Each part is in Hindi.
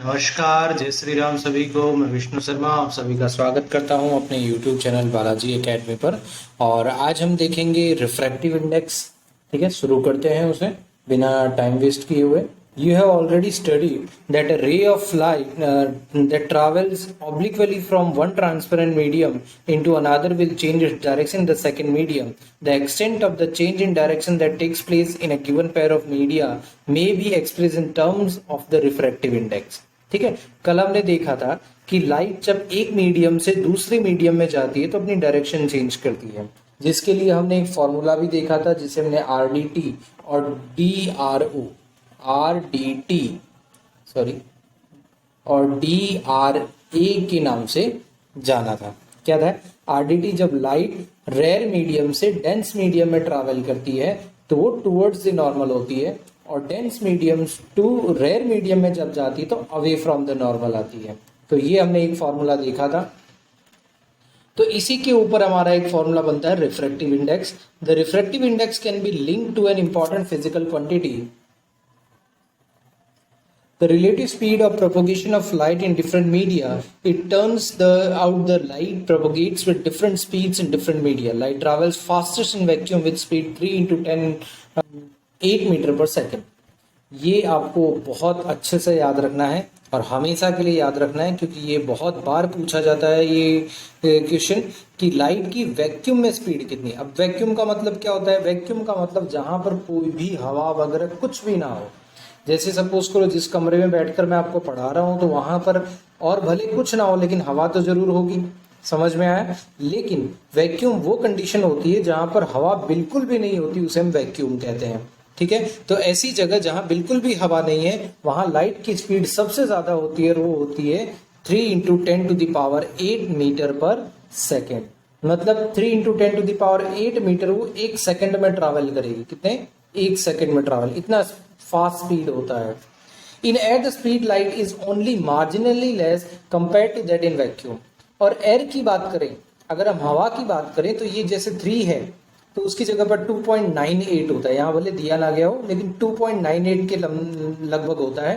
नमस्कार, जय श्री राम सभी को। मैं विष्णु शर्मा आप सभी का स्वागत करता हूं अपने YouTube चैनल बालाजी एकेडमी पर। और आज हम देखेंगे रिफ्रैक्टिव इंडेक्स। ठीक है, शुरू करते हैं उसे बिना टाइम वेस्ट किए हुए। You have already studied that a ray of light that travels obliquely from one transparent medium into another will change its direction in the second medium. The extent of the change in direction that takes place in a given pair of media may be expressed in terms of the refractive index. ठीक है, कल हमने देखा था कि लाइट जब एक मीडियम से दूसरे मीडियम में जाती है तो अपनी डायरेक्शन चेंज करती है, जिसके लिए हमने एक फॉर्मूला भी देखा था जिसे हमने आर डी टी और D R O R D T sorry और डी आर ए के नाम से जाना था। क्या था? आरडीटी जब लाइट रेयर मीडियम से डेंस मीडियम में ट्रैवल करती है तो वो टुवर्ड्स द नॉर्मल होती है, और dense medium to rare medium में जब जाती है तो अवे फ्रॉम द नॉर्मल आती है। तो ये हमने एक फॉर्मूला देखा था। तो इसी के ऊपर हमारा एक फॉर्मूला बनता है refractive index. The refractive index can be linked to an important physical quantity, the relative speed of propagation of light in different media. It turns out the light propagates with different speeds in different media. Light travels fastest in vacuum with speed 3 into 10 8 metre पर सेकेंड। ये आपको बहुत अच्छे से याद रखना है और हमेशा के लिए याद रखना है, क्योंकि ये बहुत बार पूछा जाता है ये क्वेश्चन कि लाइट की वैक्यूम में स्पीड कितनी। अब वैक्यूम का मतलब क्या होता है? वैक्यूम का मतलब जहां पर कोई भी हवा वगैरह कुछ भी ना हो। जैसे सपोज करो जिस कमरे में बैठकर मैं आपको पढ़ा रहा हूं तो वहां पर और भले कुछ ना हो लेकिन हवा तो जरूर होगी। समझ में आया? लेकिन वैक्यूम वो कंडीशन होती है जहां पर हवा बिल्कुल भी नहीं होती, उसे हम वैक्यूम कहते हैं। ठीक है, तो ऐसी जगह जहां बिल्कुल भी हवा नहीं है वहां लाइट की स्पीड सबसे ज्यादा होती है, वो होती है 3 इंटू 10⁸ मीटर पर सेकेंड। मतलब 3 इंटू 10⁸ मीटर वो एक सेकेंड में ट्रैवल करेगी। कितने? एक सेकेंड में ट्रैवल, इतना फास्ट स्पीड होता है। In air the speed light is only marginally less compare to that in vacuum. और एयर की बात करें, अगर हम हवा की बात करें तो ये जैसे 3 है तो उसकी जगह पर 2.98 होता है। यहाँ भले दिया ना गया हो लेकिन 2.98 के लगभग होता है।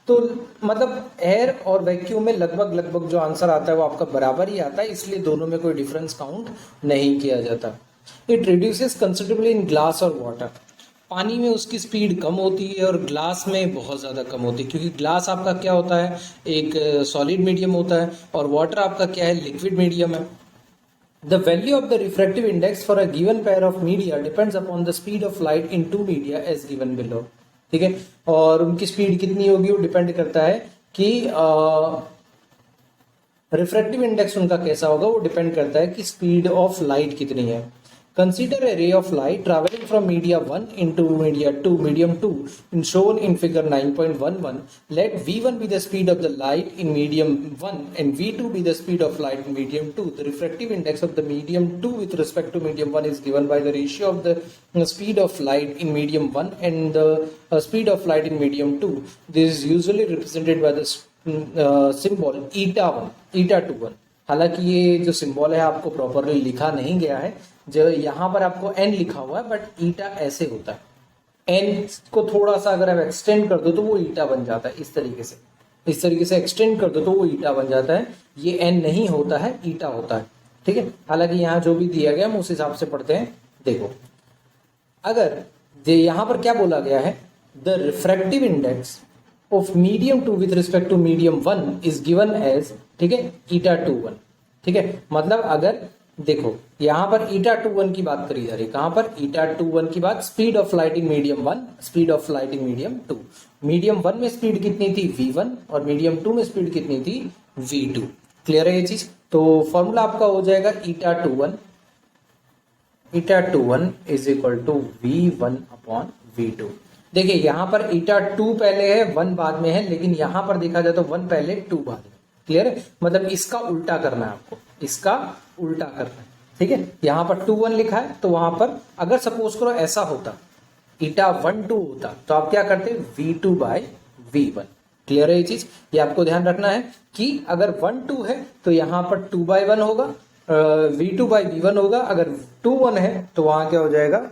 तो मतलब एयर और वैक्यूम में लगभग लगभग जो आंसर आता है वो आपका बराबर ही आता है, इसलिए दोनों में कोई डिफरेंस काउंट नहीं किया जाता। It reduces considerably in glass और वाटर। पानी में उसकी स्पीड कम होती है और ग्लास में बहुत ज़्यादा कम होती है, क्योंकि ग्लास आपका क्या होता है? एक सॉलिड मीडियम होता है और वाटर आपका क्या है? लिक्विड मीडियम है। The value of the refractive index for a given pair of media depends upon the speed of light in two media as given below. ठीक है, और उनकी स्पीड कितनी होगी वो डिपेंड करता है कि रिफ्रैक्टिव इंडेक्स उनका कैसा होगा, वो डिपेंड करता है कि स्पीड ऑफ लाइट कितनी है। Consider a ray of light traveling from media 1 into medium 2 shown in figure 9.11. Let V1 be the speed of the light in medium 1 and V2 be the speed of light in medium 2. The refractive index of the medium 2 with respect to medium 1 is given by the ratio of the speed of light in medium 1 and the speed of light in medium 2. This is usually represented by the symbol eta1, eta21. हालांकि ये जो सिंबल है आपको प्रॉपरली लिखा नहीं गया है, जो यहाँ पर आपको एन लिखा हुआ है, बट ईटा ऐसे होता है। एन को थोड़ा सा अगर आप एक्सटेंड कर दो तो वो ईटा बन जाता है। इस तरीके से एक्सटेंड कर दो तो वो ईटा बन जाता है। ये एन नहीं होता है, ईटा होता है। ठीक है, हालांकि यहाँ जो भी दिया गया हम उस हिसाब से पढ़ते हैं। देखो, अगर यहाँ पर क्या बोला गया है, the refractive index of medium 2 with respect to medium 1 is given as, ठीक है, eta21। ठीक है, मतलब अगर देखो यहां पर eta21 की बात करी जा रही है। कहां पर? eta21 की बात speed of light in medium 1, speed of light in medium 2। Medium 1 में स्पीड कितनी थी? v1, और मीडियम 2 में स्पीड कितनी थी? v2। क्लियर है ये चीज? तो फॉर्मूला आपका हो जाएगा eta21 is equal to v1 upon v2। देखिए यहां पर eta2 पहले है, 1 बाद में है, लेकिन यहां पर देखा जाए तो 1 पहले 2 बाद में। क्लियर है? मतलब इसका उल्टा करना है आपको, इसका उल्टा करना है। ठीक है, यहां पर 2-1 लिखा है तो वहां पर अगर सपोज करो ऐसा होता, eta1-2 होता तो आप क्या करते? v2 bye v1। क्लियर है ये चीज? ये आपको ध्यान रखना है कि अगर 1-2 है तो यहां पर 2/1 होगा, v2 बाय v1 होगा। अगर 2-1 है तो वहां क्या हो जाएगा?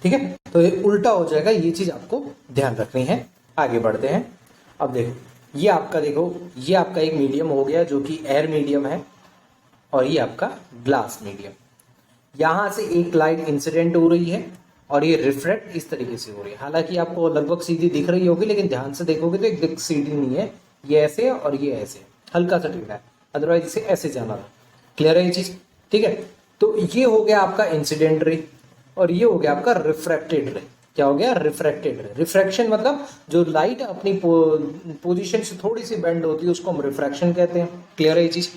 ठीक है, तो ये उल्टा हो जाएगा। ये चीज आपको ध्यान रखनी है। आगे बढ़ते हैं। अब देखो ये आपका एक मीडियम हो गया जो कि एयर मीडियम है, और ये आपका ग्लास मीडियम। यहां से एक लाइट इंसिडेंट हो रही है और ये रिफ्रेक्ट इस तरीके से हो रही है। हालांकि आपको लगभग सीधी दिख रही होगी, लेकिन ध्यान से देखोगे तो एक सीधी नहीं है, ये ऐसे है और ये ऐसे, हल्का सा टेढ़ा है, अदरवाइज इसे ऐसे जाना था। क्लियर है ये चीज? ठीक है, तो ये हो गया आपका इंसिडेंट रे और ये हो गया आपका रिफ्रैक्टेड रे। क्या हो गया? रिफ्रैक्टेड रे। रिफ्रैक्शन मतलब जो लाइट अपनी पोजीशन से थोड़ी सी बेंड होती है उसको हम रिफ्रैक्शन कहते हैं। क्लियर है ये चीज?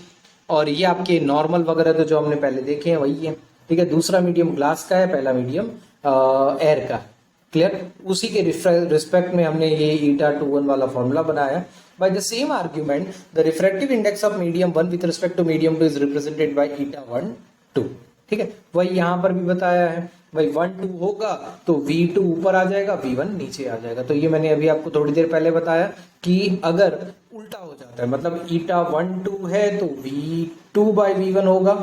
और ये आपके नॉर्मल वगैरह तो जो हमने पहले देखे हैं वही है। ठीक है, दूसरा मीडियम ग्लास का है, पहला मीडियम एयर का है। क्लियर? उसी के रिस्पेक्ट में हमने ये ईटा 2 1 वाला फॉर्मूला बनाया। By the same argument the refractive index of medium 1 with respect to medium 2 is represented by eta 1 2। ठीक है, वही यहां पर भी बताया है। भाई 1 2 होगा तो V2 ऊपर आ जाएगा, V1 नीचे आ जाएगा। तो ये मैंने अभी आपको थोड़ी देर पहले बताया कि अगर उल्टा हो जाता है, मतलब ईटा 1 2 है तो V2/V1 होगा,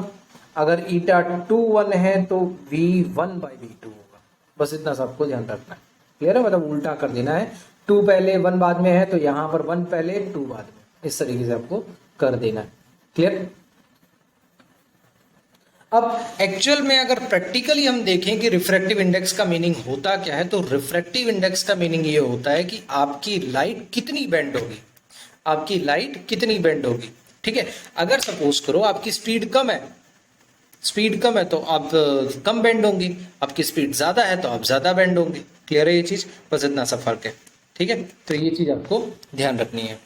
अगर ईटा 2 1 है तो V1/V2 होगा। बस इतना सबको ध्यान रखना है। क्लियर है? मतलब उल्टा कर देना है, 2 पहले 1 बाद में है तो यहां पर 1 पहले 2 बाद में, इस तरीके से आपको कर देना है। क्लियर? अब एक्चुअल में अगर प्रैक्टिकली हम देखें कि रिफ्रैक्टिव इंडेक्स का मीनिंग होता क्या है, तो रिफ्रैक्टिव इंडेक्स का मीनिंग ये होता है कि आपकी लाइट कितनी बेंड होगी, आपकी लाइट कितनी बेंड होगी। ठीक है, अगर सपोज करो आपकी स्पीड कम है, स्पीड कम है तो आप कम बेंड होंगी, आपकी स्पीड ज्यादा है तो आप ज्यादा बेंड होंगे। क्लियर है ये चीज? बस इतना सा फर्क है। ठीक है, तो ये चीज आपको ध्यान रखनी है।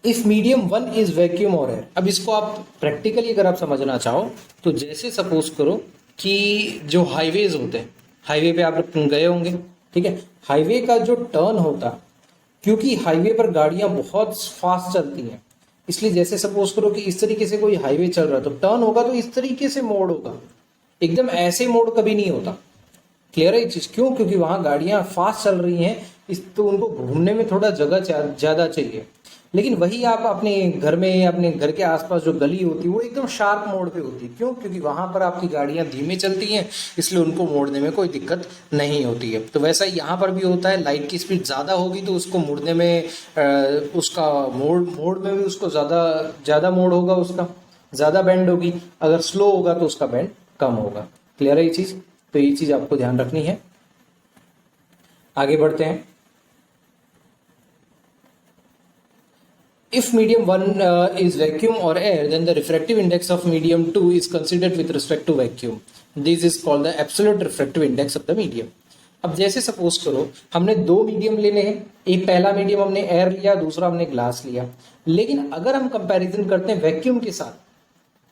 इफ मीडियम 1 इज वैक्यूम और एयर, अब इसको आप प्रैक्टिकली अगर आप समझना चाहो तो जैसे सपोज करो कि जो हाईवेज होते हैं, हाईवे पे आप गए होंगे। ठीक है, हाईवे का जो टर्न होता, क्योंकि हाईवे पर गाड़ियां बहुत फास्ट चलती हैं, इसलिए जैसे सपोज करो कि इस तरीके से कोई हाईवे चल रहा है तो टर्न होगा तो इस तरीके से मोड़ होगा, एकदम ऐसे मोड़ कभी नहीं होता। क्लियर है ये चीज? क्यों? क्योंकि वहां गाड़ियां फास्ट चल रही हैं, इस तो उनको घूमने में थोड़ा जगह ज्यादा चाहिए। लेकिन वही आप अपने घर में, अपने घर के आसपास जो गली होती है वो एकदम शार्प मोड़ पे होती है। क्यों? क्योंकि वहां पर आपकी गाड़ियां धीमे चलती हैं, इसलिए उनको मोड़ने में कोई दिक्कत नहीं होती है। तो वैसा यहाँ पर भी होता है, लाइट की स्पीड ज्यादा होगी तो उसको मुड़ने में उसका मोड़ में भी उसको ज्यादा मोड़ होगा, उसका ज्यादा बेंड होगी। अगर स्लो होगा तो उसका बेंड कम होगा। क्लियर है ये चीज? तो ये चीज आपको ध्यान रखनी है। आगे बढ़ते हैं। If medium 1 is vacuum or air, then the refractive index of medium 2 is considered with respect to vacuum. This is called the absolute refractive index of the medium. अब जैसे सपोज करो हमने दो मीडियम लेने हैं, एक पहला मीडियम हमने एयर लिया, दूसरा हमने ग्लास लिया। लेकिन अगर हम कंपैरिजन करते हैं वैक्यूम के साथ,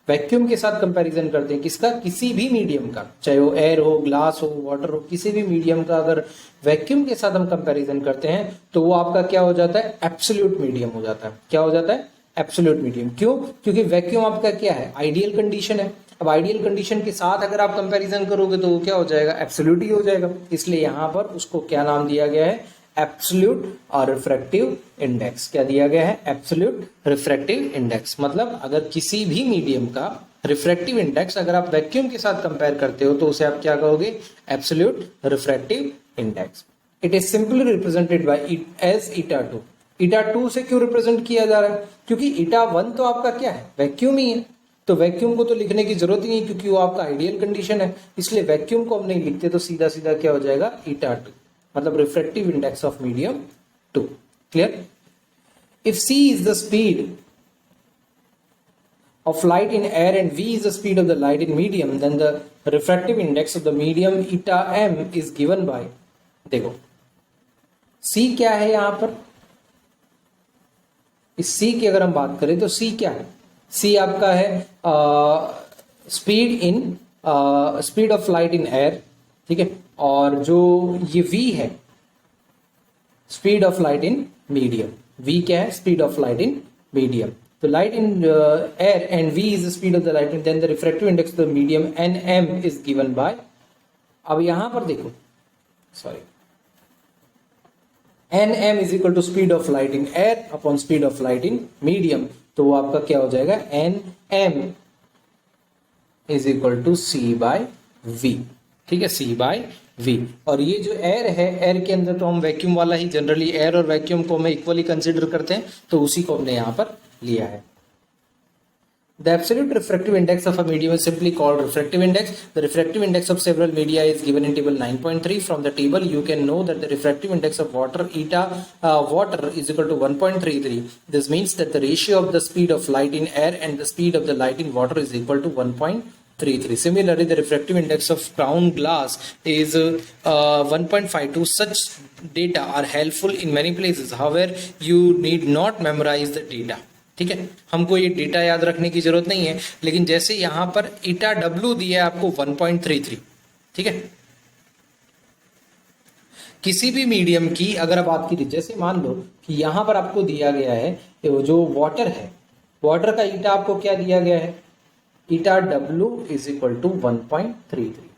वैक्यूम के साथ कंपैरिजन करते हैं किसका? किसी भी मीडियम का, चाहे वो एयर हो, ग्लास हो, वाटर हो, किसी भी मीडियम का अगर वैक्यूम के साथ हम कंपैरिजन करते हैं तो वो आपका क्या हो जाता है? एब्सोल्यूट मीडियम हो जाता है। क्या हो जाता है? Absolute medium. क्यों? क्योंकि वैक्यूम आपका क्या है? आइडियल कंडीशन है। अब आइडियल कंडीशन के साथ अगर आप कंपैरिजन करोगे तो वो क्या हो जाएगा? एब्सोल्यूट ही हो जाएगा। इसलिए यहां पर उसको क्या नाम दिया गया है? एब्सोल्यूट और रिफ्रैक्टिव इंडेक्स। क्या दिया गया है? Absolute refractive index. मतलब अगर किसी भी मीडियम का रिफ्रैक्टिव इंडेक्स अगर आप वैक्यूम के साथ कंपेयर करते हो तो उसे आप क्या कहोगे? Absolute refractive index. It is simply represented by as eta 2। Eta 2 से क्यों रिप्रेजेंट किया जा रहा है? क्योंकि ईटा 1 तो आपका क्या है? वैक्यूम ही है। तो वैक्यूम को तो लिखने की जरूरत ही नहीं क्योंकि वो आपका आइडियल कंडीशन है, इसलिए वैक्यूम को हम नहीं लिखते, तो सीधा सीधा क्या हो जाएगा? ईटा 2, मतलब refractive index of medium 2। Clear? If c is the speed of light in air and v is the speed of the light in medium, then the refractive index of the medium eta m is given by, देखो c क्या है यहां पर? इस c की अगर हम बात करें तो c क्या है? c आपका है speed of light in air. ठीक है, और जो ये v है speed of light in medium. v क्या है? Speed of light in medium. तो light in air and v is the speed of the light, then the refractive index of the medium nm is given by, अब यहां पर देखो, sorry, nm is equal to speed of light in air upon speed of light in medium. तो वो आपका क्या हो जाएगा? nm is equal to c by v। ठीक है, c बाय v। और ये जो एयर है, एयर के अंदर तो हम वैक्यूम वाला ही, जनरली एयर और वैक्यूम को हम इक्वली कंसिडर करते हैं, तो उसी को हमने यहाँ पर लिया है। The absolute refractive index of a medium is simply called refractive index. The refractive index of several media is given in table 9.3. From the table, you can know that the refractive index of water, water is equal to 1.33. This means that the ratio of the speed of light in air and the speed of the light in water is equal to 1.33. Similarly, the refractive index of ground glass is 1.52. Such data are helpful in many places. However, you need not memorize the data. ठीक है, हमको ये डेटा याद रखने की जरूरत नहीं है, लेकिन जैसे यहां पर ईटा डब्ल्यू दिया है आपको 1.33, ठीक है। किसी भी मीडियम की अगर आप बात की, जैसे मान लो कि यहां पर आपको दिया गया है जो वाटर है, वाटर का ईटा आपको क्या दिया गया है, eta W is equal to 1.33।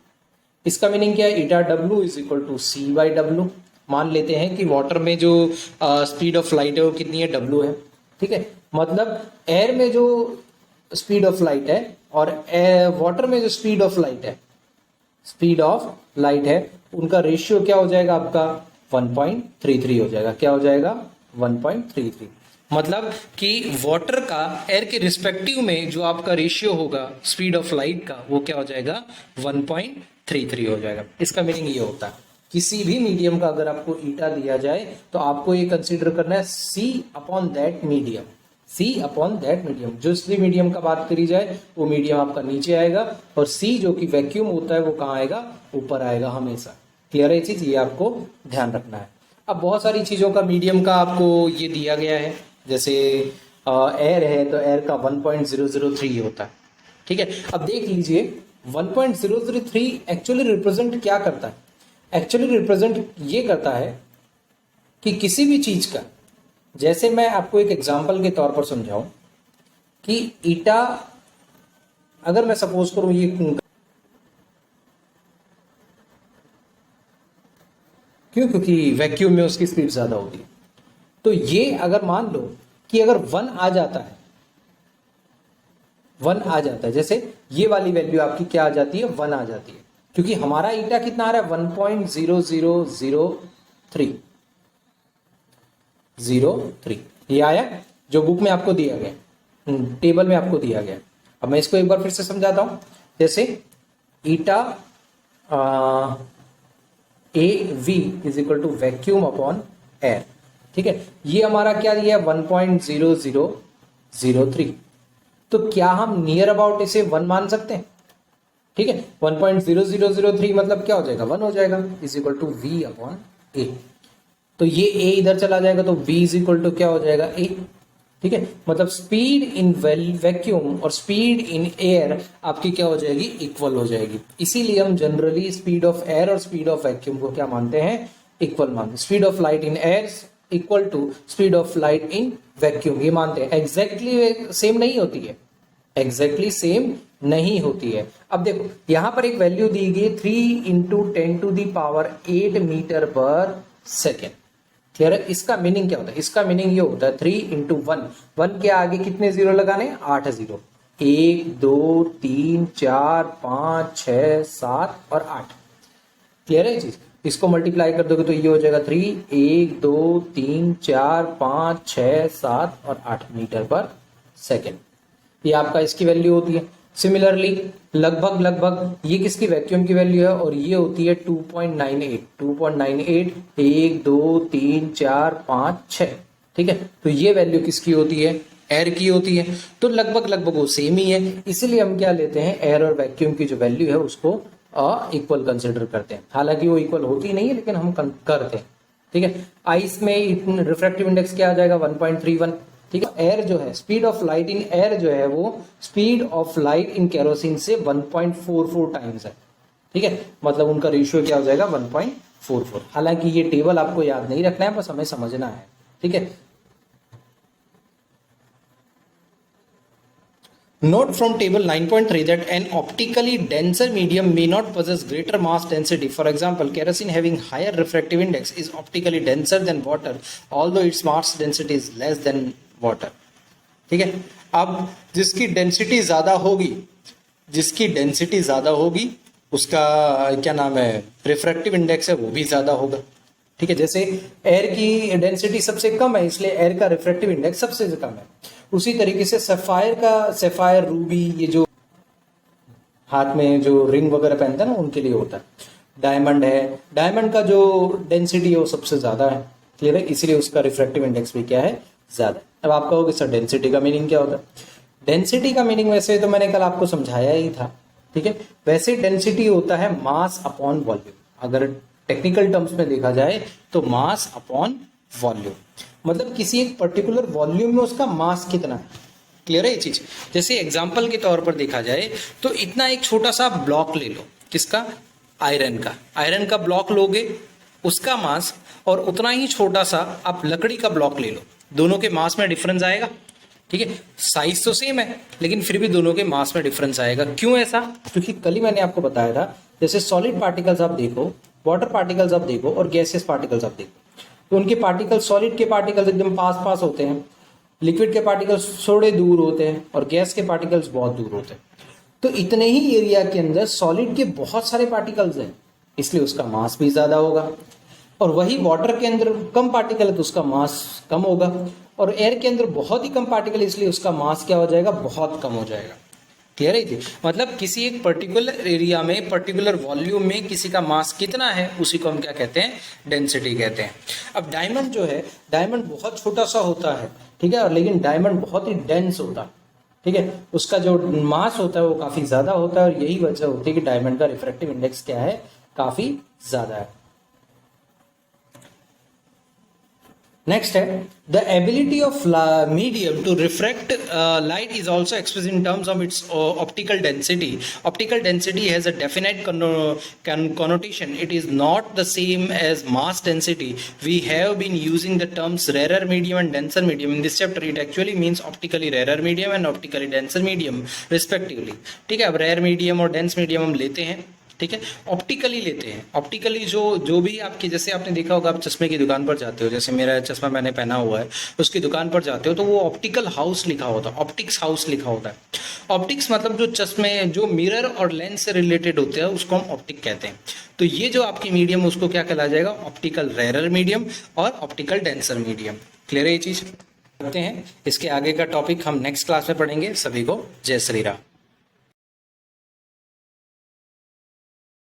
इसका मीनिंग क्या है, eta W is equal to C by W. मान लेते हैं कि वाटर में जो स्पीड ऑफ लाइट है वो कितनी है, डब्ल्यू है, ठीक है। मतलब एयर में जो स्पीड ऑफ लाइट है और वाटर में जो स्पीड ऑफ लाइट है, उनका रेशियो क्या हो जाएगा आपका 1.33 हो जाएगा। क्या हो जाएगा 1.33। मतलब कि वाटर का एयर के रिस्पेक्टिव में जो आपका रेशियो होगा स्पीड ऑफ लाइट का, वो क्या हो जाएगा 1.33 हो जाएगा। इसका मीनिंग ये होता है किसी भी मीडियम का अगर आपको ईटा दिया जाए तो आपको ये कंसीडर करना है C upon that medium, C upon that medium. जिस भी मीडियम का बात करी जाए वो मीडियम आपका नीचे आएगा और सी जो कि वैक्यूम होता है वो कहाँ आएगा, ऊपर आएगा हमेशा। क्लियर है चीज, ये आपको ध्यान रखना है। अब बहुत सारी चीजों का मीडियम का आपको ये दिया गया है, जैसे एयर है तो एयर का 1.003 होता है, ठीक है। अब देख लीजिए 1.003 एक्चुअली रिप्रेजेंट क्या करता है, एक्चुअली रिप्रेजेंट ये करता है कि किसी भी चीज का, जैसे मैं आपको एक एग्जांपल के तौर पर समझाऊं कि ईटा, अगर मैं सपोज करूं ये, क्योंकि वैक्यूम में उसकी स्पीड ज्यादा होती है, तो ये अगर मान लो कि अगर 1 आ जाता है, 1 आ जाता है, जैसे ये वाली वैल्यू आपकी क्या आ जाती है, 1 आ जाती है, क्योंकि हमारा ईटा कितना आ रहा है 1.0003 ये आया जो बुक में आपको दिया गया, टेबल में आपको दिया गया। अब मैं इसको एक बार फिर से समझाता हूं, जैसे eta A V is equal to vacuum upon air, ठीक है। ये हमारा क्या दिया है 1.0003, तो क्या हम नियर अबाउट इसे 1 मान सकते हैं, ठीक है। 1.0003 मतलब क्या हो जाएगा 1 हो जाएगा, is equal to V upon A. तो ये ए इधर चला जाएगा तो v इज इक्वल टू क्या हो जाएगा ए, ठीक है। मतलब स्पीड इन वैक्यूम और स्पीड इन एयर आपकी क्या हो जाएगी, इक्वल हो जाएगी। इसीलिए हम जनरली स्पीड ऑफ एयर और स्पीड ऑफ वैक्यूम को क्या मानते हैं, इक्वल मानते हैं। Speed of light in air equal to speed of light in vacuum, ये मानते हैं। एग्जैक्टली सेम नहीं होती है, एग्जैक्टली सेम नहीं होती है। अब देखो यहां पर एक वैल्यू दी गई 3 × 10⁸ मीटर पर सेकेंड, क्लियर है। इसका मीनिंग क्या होता है, इसका मीनिंग ये होता है 3 × 1 के आगे कितने जीरो लगाने, 8 जीरो, 1 2 3 4 5 6 7 और 8, क्लियर है चीज। इसको मल्टीप्लाई कर दोगे तो ये हो जाएगा 3 1 2 3 4 5 6 7 और 8 मीटर पर सेकेंड, ये आपका इसकी वैल्यू होती है। सिमिलरली लगभग ये किसकी, वैक्यूम की वैल्यू है और ये होती है 2.98 1 2 3 4 5 6, ठीक है। तो ये वैल्यू किसकी होती है, एयर की होती है। तो लगभग वो सेम ही है, इसीलिए हम क्या लेते हैं, एयर और वैक्यूम की जो वैल्यू है उसको इक्वल कंसिडर करते हैं। हालांकि वो इक्वल होती नहीं है लेकिन हम करते हैं, ठीक है। आइस में रिफ्रैक्टिव इंडेक्स क्या आ जाएगा 1.31, ठीक है। एयर जो है, speed of light in air जो है वो speed of light in kerosene से 1.44 टाइम्स है, ठीक है। मतलब उनका रेशियो क्या हो जाएगा 1.44। हालांकि ये टेबल आपको याद नहीं रखना है, बस हमें समझना है, ठीक है। Note from table 9.3 that an optically denser medium may not possess greater mass density. For example, kerosene having higher refractive index is optically denser than water, although its mass density is less than water. ठीक है। अब जिसकी डेंसिटी ज्यादा होगी उसका क्या नाम है, रिफ्रैक्टिव इंडेक्स है वो भी ज़्यादा होगा। ठीक है, जैसे एयर की डेंसिटी सबसे कम है इसलिए एयर का रिफ्रैक्टिव इंडेक्स सबसे कम है। उसी तरीके से सफायर रूबी, ये जो हाथ में जो रिंग वगैरह पहनते हैं ना उनके लिए होता है। डायमंड है, डायमंड का जो डेंसिटी है वो सबसे ज़्यादा है, क्लियर है, इसलिए उसका रिफ्रैक्टिव इंडेक्स भी क्या है, ज़्यादा। अब आप कहोगे सर डेंसिटी का मीनिंग क्या होता है? डेंसिटी का मीनिंग वैसे तो मैंने कल आपको समझाया ही था, ठीक है। वैसे डेंसिटी होता है मास अपॉन वॉल्यूम, अगर टेक्निकल टर्म्स में देखा जाए तो मास अपॉन वॉल्यूम, मतलब किसी एक पर्टिकुलर वॉल्यूम में उसका मास कितना है, क्लियर है ये चीज। जैसे एग्जांपल के तौर पर देखा जाए तो इतना एक छोटा सा ब्लॉक ले लो, किसका, आयरन का ब्लॉक लोगे, उसका मास, और उतना ही छोटा सा आप लकड़ी का ब्लॉक ले लो, दोनों के मास में डिफरेंस आएगा, ठीक है। साइज तो सेम है लेकिन फिर भी दोनों के मास में डिफरेंस आएगा। क्यों ऐसा? क्योंकि कल ही मैंने आपको बताया था, जैसे सॉलिड पार्टिकल्स आप देखो, वाटर पार्टिकल्स आप देखो और गैसियस पार्टिकल्स आप देखो, तो उनके पार्टिकल्स, सॉलिड के पार्टिकल्स एकदम पास पास होते हैं, लिक्विड के पार्टिकल्स थोड़े दूर होते हैं और गैस के पार्टिकल्स बहुत दूर होते हैं। तो इतने ही एरिया के अंदर सॉलिड के बहुत सारे पार्टिकल्स हैं, इसलिए उसका मास भी ज्यादा होगा। और वही वाटर के अंदर कम पार्टिकल है तो उसका मास कम होगा, और एयर के अंदर बहुत ही कम पार्टिकल इसलिए उसका मास क्या हो जाएगा, बहुत कम हो जाएगा। क्लियर है जी? मतलब किसी एक पर्टिकुलर एरिया में, पर्टिकुलर वॉल्यूम में किसी का मास कितना है उसी को हम क्या कहते हैं, डेंसिटी कहते हैं। अब डायमंड जो है, डायमंड बहुत छोटा सा होता है, ठीक है, लेकिन डायमंड बहुत ही डेंस होता है, ठीक है, उसका जो मास होता है वो काफी ज्यादा होता है, और यही वजह होती है कि डायमंड का रिफ्रैक्टिव इंडेक्स क्या है, काफी ज्यादा है। नेक्स्ट है, the ability of medium to refract light is also express in terms of its optical density. Optical density has a definite connotation. It is not the same as mass density. We have been using the terms rarer medium and denser medium in this chapter. It actually means optically rarer medium and optically denser medium respectively. ठीक है, अब rare medium और dense medium हम लेते हैं, ठीक है, ऑप्टिकली लेते हैं। ऑप्टिकली जो भी आपकी, जैसे आपने देखा होगा, आप चश्मे की दुकान पर जाते हो, जैसे मेरा चश्मा मैंने पहना हुआ है, उसकी दुकान पर जाते हो तो वो ऑप्टिकल हाउस लिखा होता है, ऑप्टिक्स हाउस लिखा होता है। ऑप्टिक्स मतलब जो चश्मे, जो मिरर और लेंस से रिलेटेड होते हैं उसको हम ऑप्टिक कहते हैं। तो ये जो आपकी मीडियम उसको क्या कहला जाएगा, ऑप्टिकल रेरर मीडियम और ऑप्टिकल डेंसर मीडियम। क्लियर है ये चीज? करते हैं, इसके आगे का टॉपिक हम नेक्स्ट क्लास में पढ़ेंगे। सभी को जय श्री राम।